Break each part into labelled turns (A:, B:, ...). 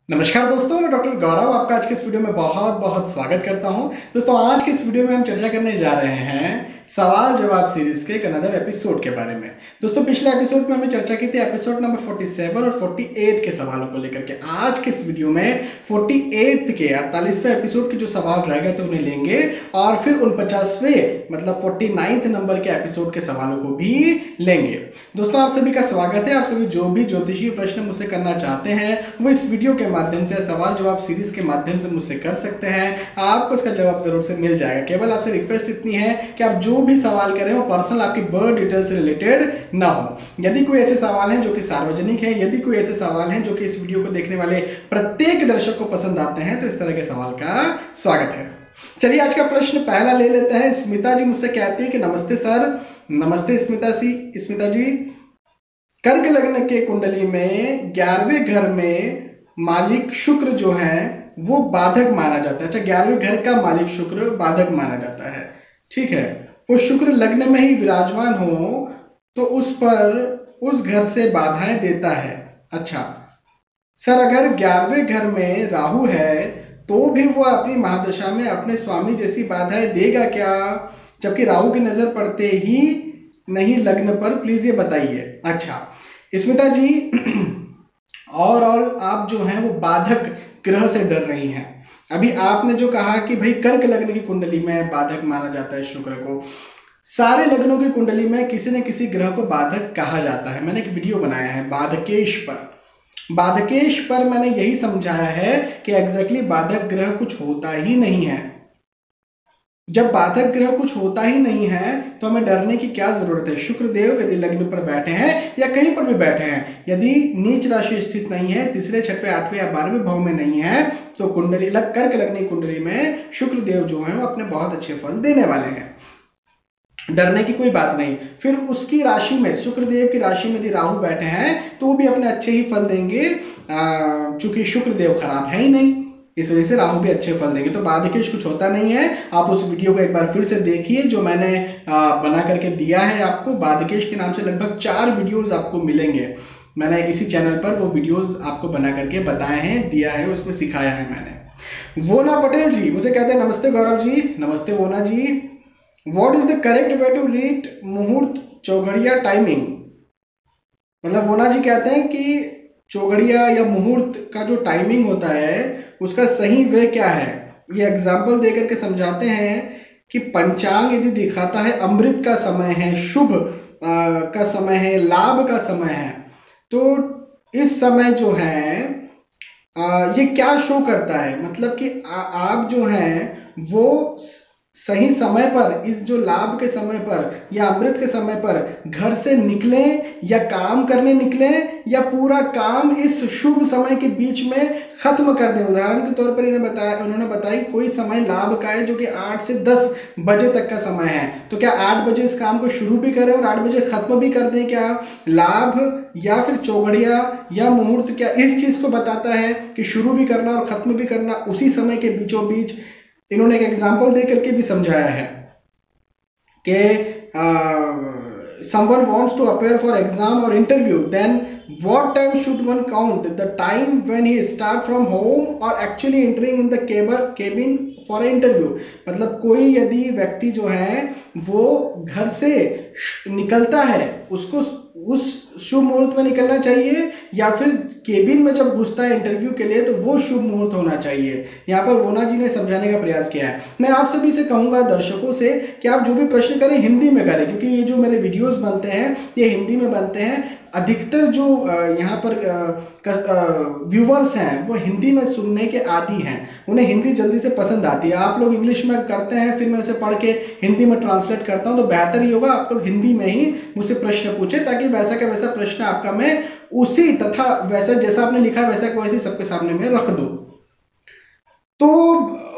A: नमस्कार दोस्तों, मैं डॉक्टर गौरव आपका आज के इस वीडियो में बहुत बहुत स्वागत करता हूं। दोस्तों, आज के इस वीडियो में हम चर्चा करने जा रहे हैं सवाल जवाब सीरीज के एक अनदर एपिसोड के बारे में। दोस्तों, पिछले एपिसोड में हमने चर्चा की थी एपिसोड नंबर 47 और 48 के सवालों को लेकर के। आज के इस वीडियो में 48 के 48वें एपिसोड के जो सवाल रह गए थे उन्हें लेंगे और फिर 49वें मतलब 49th नंबर के एपिसोड के सवालों को भी लेंगे। दोस्तों, आप सभी का स्वागत है। आप सभी जो भी ज्योतिषीय प्रश्न मुझसे करना चाहते हैं वो इस वीडियो के माध्यम से, सवाल जवाब सीरीज के माध्यम से मुझसे कर सकते हैं। आपको इसका जवाब जरूर से मिल जाएगा। केवल आपसे रिक्वेस्ट इतनी है कि आप जो भी सवाल करें वो पर्सनल आपकी बर्थ डिटेल से रिलेटेड ना हो। यदि कोई ऐसे सवाल हैं जो कि सार्वजनिक है, यदि कोई ऐसे सवाल हैं जो कि इस वीडियो को देखने वाले प्रत्येक दर्शक को पसंद आते हैं, तो इस तरह के सवाल का स्वागत है। चलिए, आज का प्रश्न पहला ले लेते हैं। स्मिता जी मुझसे कहती है कि नमस्ते सर। नमस्ते स्मिता जी। कर्क लग्न के कुंडली में 11वें घर में मालिक शुक्र जो है वो बाधक माना जाता है। अच्छा, 11वें घर का मालिक शुक्र बाधक माना जाता है, ठीक है। वो शुक्र लग्न में ही विराजमान हो तो उस पर उस घर से बाधाएं देता है। अच्छा सर, अगर 11वें घर में राहु है तो भी वो अपनी महादशा में अपने स्वामी जैसी बाधाएं देगा क्या, जबकि राहु की नजर पड़ते ही नहीं लग्न पर? प्लीज ये बताइए। अच्छा स्मिता जी, और आप जो हैं वो बाधक ग्रह से डर रही हैं। अभी आपने जो कहा कि भाई कर्क लग्न की कुंडली में बाधक माना जाता है शुक्र को, सारे लग्नों की कुंडली में किसी न किसी ग्रह को बाधक कहा जाता है। मैंने एक वीडियो बनाया है बाधकेश पर। बाधकेश पर मैंने यही समझाया है कि एग्जैक्टली बाधक ग्रह कुछ होता ही नहीं है। जब बाधक ग्रह कुछ होता ही नहीं है तो हमें डरने की क्या जरूरत है। शुक्रदेव यदि लग्न पर बैठे हैं या कहीं पर भी बैठे हैं, यदि नीच राशि स्थित नहीं है, तीसरे, छठवें, आठवें या 12वें भाव में नहीं है, तो कुंडली कर्क लग्न की कुंडली में शुक्रदेव जो है वो अपने बहुत अच्छे फल देने वाले हैं। डरने की कोई बात नहीं। फिर उसकी राशि में, शुक्रदेव की राशि में यदि राहु बैठे हैं तो वो भी अपने अच्छे ही फल देंगे, चूंकि शुक्रदेव खराब है ही नहीं, इस वजह से राहु भी अच्छे फल देंगे। तो बाधकेश कुछ होता नहीं है। आप उस वीडियो को एक बार फिर से देखिए जो मैंने बना करके दिया है आपको। बाधकेश के नाम से लगभग 4 वीडियोस आपको मिलेंगे। मैंने इसी चैनल पर वो वीडियोस आपको बना करके बताए हैं, दिया है, उसमें सिखाया है मैंने। वोना पटेल जी मुझे कहते हैं नमस्ते गौरव जी। नमस्ते Vona ji. What is the correct way to read muhurat choghadiya timing? मतलब वोना जी कहते हैं कि चौघड़िया या मुहूर्त का जो टाइमिंग होता है उसका सही वे क्या है। ये एग्जाम्पल देकर के समझाते हैं कि पंचांग यदि दिखाता है अमृत का समय है, शुभ का समय है, लाभ का समय है, तो इस समय जो है ये क्या शो करता है? मतलब कि आप जो हैं वो सही समय पर, इस जो लाभ के समय पर या अमृत के समय पर घर से निकलें या काम करने निकलें या पूरा काम इस शुभ समय के बीच में खत्म कर दें। उदाहरण के तौर पर उन्होंने बताई कोई समय लाभ का है जो कि 8 से 10 बजे तक का समय है, तो क्या 8 बजे इस काम को शुरू भी करें और 8 बजे खत्म भी कर दें क्या? लाभ या फिर चौघड़िया या मुहूर्त क्या इस चीज को बताता है कि शुरू भी करना और खत्म भी करना उसी समय के बीचों बीच? इन्होंने एक एग्जाम्पल दे करके भी समझाया है कि someone wants to appear for exam or interview, then what time should one count? The time when he start from home or actually entering in the cabin for an interview? मतलब कोई यदि व्यक्ति जो है वो घर से निकलता है, उसको उस शुभ मुहूर्त में निकलना चाहिए या फिर केबिन में जब घुसता है इंटरव्यू के लिए तो वो शुभ मुहूर्त होना चाहिए। यहाँ पर वोना जी ने समझाने का प्रयास किया है। मैं आप सभी से कहूंगा, दर्शकों से, कि आप जो भी प्रश्न करें हिंदी में करें, क्योंकि ये जो मेरे वीडियोस बनते हैं ये हिंदी में बनते हैं। अधिकतर जो यहाँ पर व्यूवर्स हैं वो हिंदी में सुनने के आदी हैं, उन्हें हिंदी जल्दी से पसंद आती है। आप लोग इंग्लिश में करते हैं, फिर मैं उसे पढ़ के हिंदी में ट्रांसलेट करता हूँ, तो बेहतर ये होगा आप लोग हिंदी में ही मुझसे प्रश्न पूछें, ताकि वैसा का वैसा प्रश्न आपका मैं उसी तथा वैसा जैसा आपने लिखा वैसा का वैसे सबके सामने में रख दूँ। तो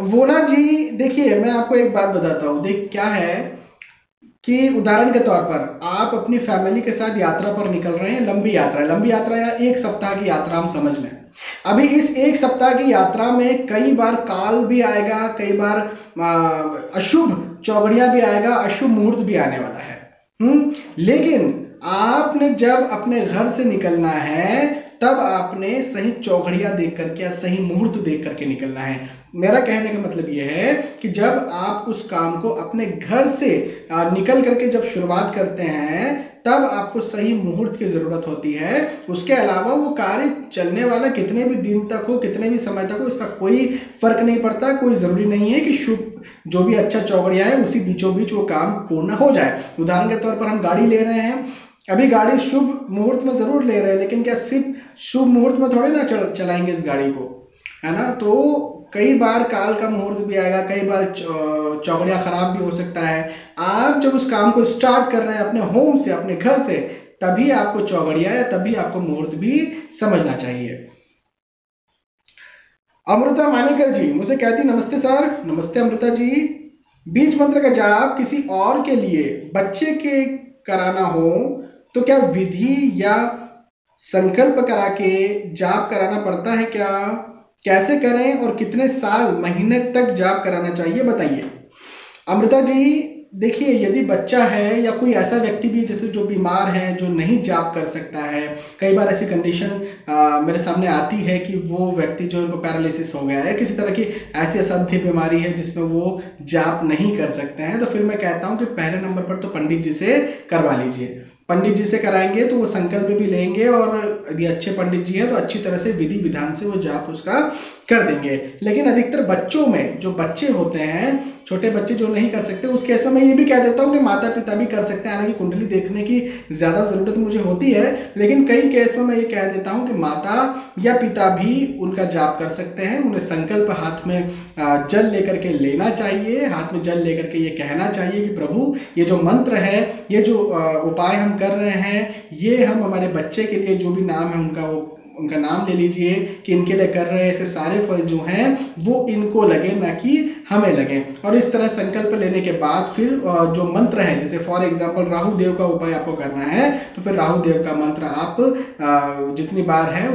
A: वोना जी देखिए, मैं आपको एक बात बताता हूँ। देख क्या है कि उदाहरण के तौर पर आप अपनी फैमिली के साथ यात्रा पर निकल रहे हैं, लंबी यात्रा या 1 सप्ताह की यात्रा हम समझ लें। अभी इस 1 सप्ताह की यात्रा में कई बार काल भी आएगा, कई बार अशुभ चौघड़िया भी आएगा, अशुभ मुहूर्त भी आने वाला है। लेकिन आपने जब अपने घर से निकलना है तब आपने सही चौघड़िया देख करके या सही मुहूर्त देख करके निकलना है। मेरा कहने का मतलब यह है कि जब आप उस काम को अपने घर से निकल करके जब शुरुआत करते हैं तब आपको सही मुहूर्त की जरूरत होती है। उसके अलावा वो कार्य चलने वाला कितने भी दिन तक हो, कितने भी समय तक हो, इसका कोई फर्क नहीं पड़ता। कोई जरूरी नहीं है कि शुभ जो भी अच्छा चौघड़िया है उसी बीचों बीच वो काम पूर्ण हो जाए। उदाहरण के तौर पर हम गाड़ी ले रहे हैं, अभी गाड़ी शुभ मुहूर्त में जरूर ले रहे हैं, लेकिन क्या सिर्फ शुभ मुहूर्त में थोड़े ना चलाएंगे इस गाड़ी को, है ना। तो कई बार काल का मुहूर्त भी आएगा, कई बार चौघड़िया खराब भी हो सकता है। आप जब उस काम को स्टार्ट कर रहे हैं अपने होम से, अपने घर से, तभी आपको चौघड़िया या तभी आपको मुहूर्त भी समझना चाहिए। अमृता मानेकर जी मुझसे कहती नमस्ते सर। नमस्ते अमृता जी। बीज मंत्र का जाप किसी और के लिए बच्चे के कराना हो तो क्या विधि या संकल्प करा के जाप कराना पड़ता है क्या? कैसे करें और कितने साल महीने तक जाप कराना चाहिए बताइए। अमृता जी देखिए, यदि बच्चा है या कोई ऐसा व्यक्ति भी जैसे जो बीमार है, जो नहीं जाप कर सकता है, कई बार ऐसी कंडीशन मेरे सामने आती है कि वो व्यक्ति जो उनको पैरालिसिस हो गया है, किसी तरह की ऐसी असाध्य बीमारी है जिसमें वो जाप नहीं कर सकते हैं, तो फिर मैं कहता हूं कि पहले नंबर पर तो पंडित जी से करवा लीजिए। पंडित जी से कराएंगे तो वो संकल्प भी लेंगे और यदि अच्छे पंडित जी हैं तो अच्छी तरह से विधि विधान से वो जाप उसका कर देंगे। लेकिन अधिकतर बच्चों में जो बच्चे होते हैं, छोटे बच्चे जो नहीं कर सकते, उस केस में मैं ये भी कह देता हूँ कि माता पिता भी कर सकते हैं। हालांकि कुंडली देखने की ज़्यादा ज़रूरत मुझे होती है, लेकिन कई केस में मैं ये कह देता हूँ कि माता या पिता भी उनका जाप कर सकते हैं। उन्हें संकल्प हाथ में जल लेकर के लेना चाहिए, हाथ में जल लेकर के ये कहना चाहिए कि प्रभु ये जो मंत्र है, ये जो उपाय हम कर रहे हैं, ये हम हमारे बच्चे के लिए, जो भी नाम है उनका नाम ले लीजिए कि इनके लिए कर रहे हैं, इसके सारे फल जो हैं वो इनको लगे, ना कि हमें लगे। और इस तरह संकल्प लेने के बाद फिर जो मंत्र है, जैसे फॉर एग्जांपल राहु देव का उपाय आपको करना है तो फिर राहु देव का मंत्र आप जितनी बार है,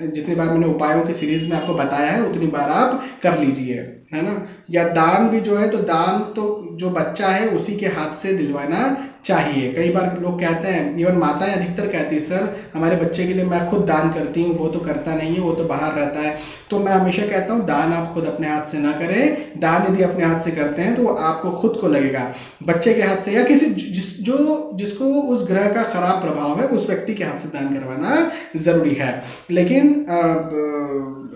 A: जितनी बार मैंने उपायों की सीरीज में आपको बताया है उतनी बार आप कर लीजिए, है ना। या दान भी जो है, तो दान तो जो बच्चा है उसी के हाथ से दिलवाना चाहिए। कई बार लोग कहते हैं, इवन माताएं अधिकतर कहती है सर हमारे बच्चे के लिए मैं खुद दान करती हूँ, वो तो करता नहीं है, वो तो बाहर रहता है। तो मैं हमेशा कहता हूँ दान आप खुद अपने हाथ से ना करें। दान यदि अपने हाथ से करते हैं तो वो आपको खुद को लगेगा। बच्चे के हाथ से या किसी जिसको उस ग्रह का खराब प्रभाव है उस व्यक्ति के हाथ से दान करवाना जरूरी है। लेकिन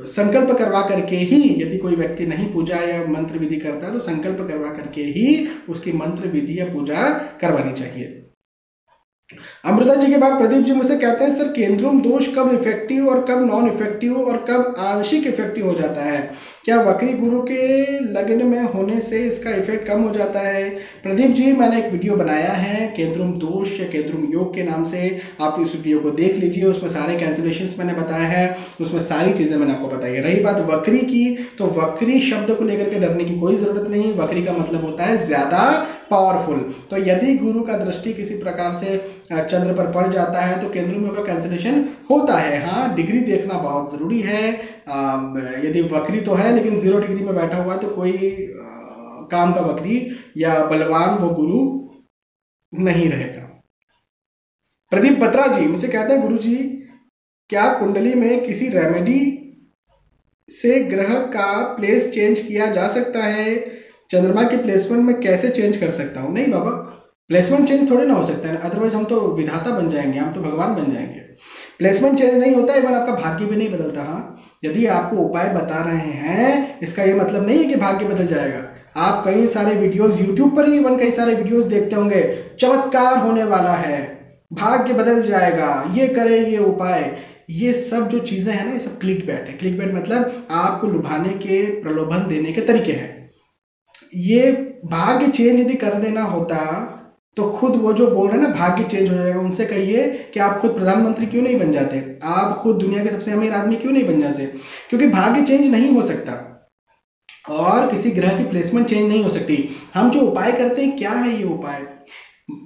A: संकल्प करवा करके ही, यदि कोई व्यक्ति नहीं पूजा या मंत्र विधि करता है तो संकल्प करवा करके ही उसकी मंत्र विधि या पूजा करवानी चाहिए। अमृता जी के बाद प्रदीप जी मुझसे कहते हैं सर केंद्रुम दोष कब इफेक्टिव और कब नॉन इफेक्टिव और कब आंशिक इफेक्टिव हो जाता है? क्या वक्री गुरु के लग्न में होने से इसका इफेक्ट कम हो जाता है? प्रदीप जी मैंने एक वीडियो बनाया है केंद्रुम दोष या केंद्रुम योग के नाम से, आप इस वीडियो को देख लीजिए। उसमें सारे कैंसिलेशंस मैंने बताया है, उसमें सारी चीज़ें मैंने आपको बताई है। रही बात वक्री की, तो वक्री शब्द को लेकर के डरने की कोई ज़रूरत नहीं। वक्री का मतलब होता है ज़्यादा पावरफुल। तो यदि गुरु का दृष्टि किसी प्रकार से चंद्र पर पड़ जाता है तो केंद्रुम योग का कैंसिलेशन होता है। हाँ, डिग्री देखना बहुत ज़रूरी है। यदि वक्री तो है लेकिन 0 डिग्री में बैठा हुआ तो कोई काम का वक्री या बलवान वो गुरु नहीं रहेगा। प्रदीप बत्रा जी मुझसे कहते हैं गुरु जी क्या कुंडली में किसी रेमेडी से ग्रह का प्लेस चेंज किया जा सकता है? चंद्रमा के प्लेसमेंट में कैसे चेंज कर सकता हूँ? नहीं बाबा, प्लेसमेंट चेंज थोड़े ना हो सकता है, अदरवाइज हम तो विधाता बन जाएंगे, हम तो भगवान बन जाएंगे। प्लेसमेंट चेंज नहीं होता, इवन आपका भाग्य भी नहीं बदलता। हाँ, यदि आपको उपाय बता रहे हैं इसका ये मतलब नहीं है कि भाग्य बदल जाएगा। आप कई सारे वीडियोस यूट्यूब पर ही इवन कई सारे वीडियोस देखते होंगे, चमत्कार होने वाला है, भाग्य बदल जाएगा, ये करे ये उपाय। ये सब जो चीजें हैं ना, ये सब क्लिक बैट है। क्लिक बैट मतलब आपको लुभाने के, प्रलोभन देने के तरीके हैं। ये भाग्य चेंज यदि कर देना होता तो खुद वो जो बोल रहे हैं ना भाग्य चेंज हो जाएगा, उनसे कहिए कि आप खुद प्रधानमंत्री क्यों नहीं बन जाते, आप खुद दुनिया के सबसे अमीर आदमी क्यों नहीं बन जाते। क्योंकि भाग्य चेंज नहीं हो सकता और किसी ग्रह की प्लेसमेंट चेंज नहीं हो सकती। हम जो उपाय करते हैं, क्या है ये उपाय?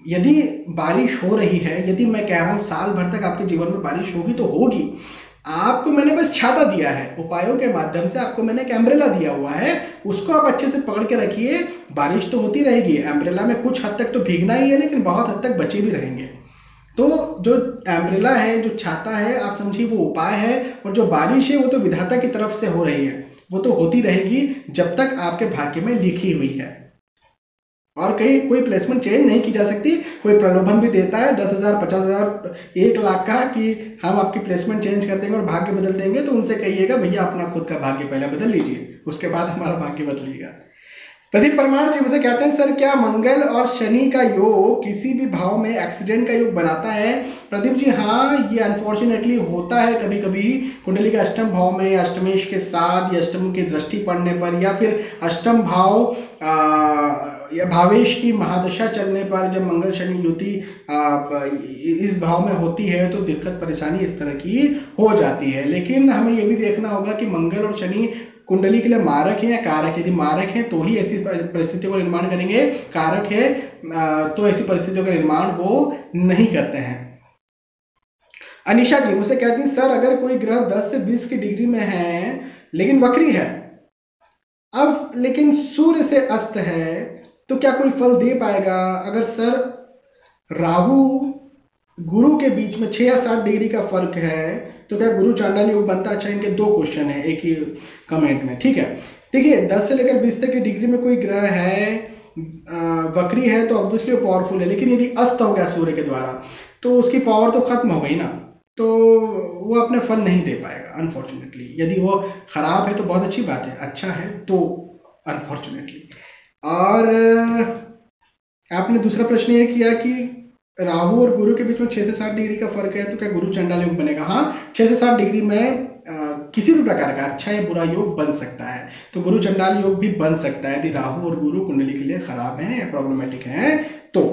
A: यदि बारिश हो रही है, यदि मैं कह रहा हूं साल भर तक आपके जीवन में बारिश होगी तो होगी। आपको मैंने बस छाता दिया है, उपायों के माध्यम से आपको मैंने एक एम्ब्रेला दिया हुआ है, उसको आप अच्छे से पकड़ के रखिए। बारिश तो होती रहेगी, एम्ब्रेला में कुछ हद तक तो भीगना ही है लेकिन बहुत हद तक बचे भी रहेंगे। तो जो एम्ब्रेला है, जो छाता है, आप समझिए वो उपाय है, और जो बारिश है वो तो विधाता की तरफ से हो रही है, वो तो होती रहेगी जब तक आपके भाग्य में लिखी हुई है। और कहीं कोई प्लेसमेंट चेंज नहीं की जा सकती। कोई प्रलोभन भी देता है 10,000, 50,000, 1 लाख का कि हम आपकी प्लेसमेंट चेंज कर देंगे और भाग्य बदल देंगे, तो उनसे कहिएगा भैया अपना खुद का भाग्य पहले बदल लीजिए, उसके बाद हमारा भाग्य बदलिएगा। प्रदीप परमार जी मुझे कहते हैं, सर क्या मंगल और शनि का योग किसी भी भाव में एक्सीडेंट का योग बनाता है? प्रदीप जी हाँ, ये अनफॉर्चुनेटली होता है कभी कभी कुंडली के अष्टम भाव में, अष्टमेश के साथ, या अष्टम की दृष्टि पड़ने पर, या फिर अष्टम भाव या भावेश की महादशा चलने पर, जब मंगल शनि युति इस भाव में होती है तो दिक्कत परेशानी इस तरह की हो जाती है। लेकिन हमें ये भी देखना होगा कि मंगल और शनि कुंडली के लिए मारक है या कारक। यदि मारक है तो ही ऐसी परिस्थितियों का निर्माण करेंगे, कारक है तो ऐसी परिस्थितियों का निर्माण वो नहीं करते हैं। अनिशा जी मुझसे कहती हैं, सर अगर कोई ग्रह 10 से 20 की डिग्री में है लेकिन वक्री है, अब लेकिन सूर्य से अस्त है, तो क्या कोई फल दे पाएगा? अगर सर राहु गुरु के बीच में 6 या 7 डिग्री का फर्क है तो क्या गुरु चांडाल योग बनता? अच्छा, इनके 2 क्वेश्चन है एक ही कमेंट में, ठीक है। देखिए 10 से लेकर 20 तक की डिग्री में कोई ग्रह है वक्री है तो ऑब्वियसली वो पावरफुल है, लेकिन यदि अस्त हो गया सूर्य के द्वारा तो उसकी पावर तो खत्म हो गई ना, तो वो अपने फल नहीं दे पाएगा अनफॉर्चुनेटली। यदि वो खराब है तो बहुत अच्छी बात है, अच्छा है तो अनफॉर्चुनेटली। और आपने दूसरा प्रश्न ये किया कि राहु और गुरु के बीच में 6 से 7 डिग्री का फर्क है तो क्या गुरु चंडाल योग बनेगा? हाँ, 6 से 7 डिग्री में किसी भी प्रकार का अच्छा या बुरा योग बन सकता है, तो गुरु चंडाल योग भी बन सकता है यदि राहु और गुरु कुंडली के लिए खराब हैं या प्रॉब्लमेटिक हैं। तो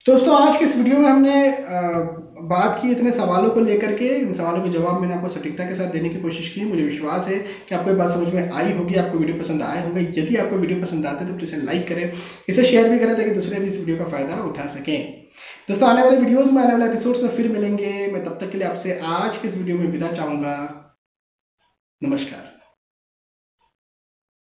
A: दोस्तों आज के इस वीडियो में हमने बात की इतने सवालों को लेकर के। इन सवालों के जवाब मैंने आपको सटीकता के साथ देने की कोशिश की। मुझे विश्वास है कि आपको ये बात समझ में आई होगी, आपको वीडियो पसंद आए होंगे। यदि आपको वीडियो पसंद आते तो इसे लाइक करें, इसे शेयर भी करें ताकि दूसरे भी इस वीडियो का फायदा उठा सकें। दोस्तों आने वाले वीडियोस में, आने वाले एपिसोड्स में फिर मिलेंगे। मैं तब तक के लिए आपसे आज के इस वीडियो में विदा चाहूँगा। नमस्कार।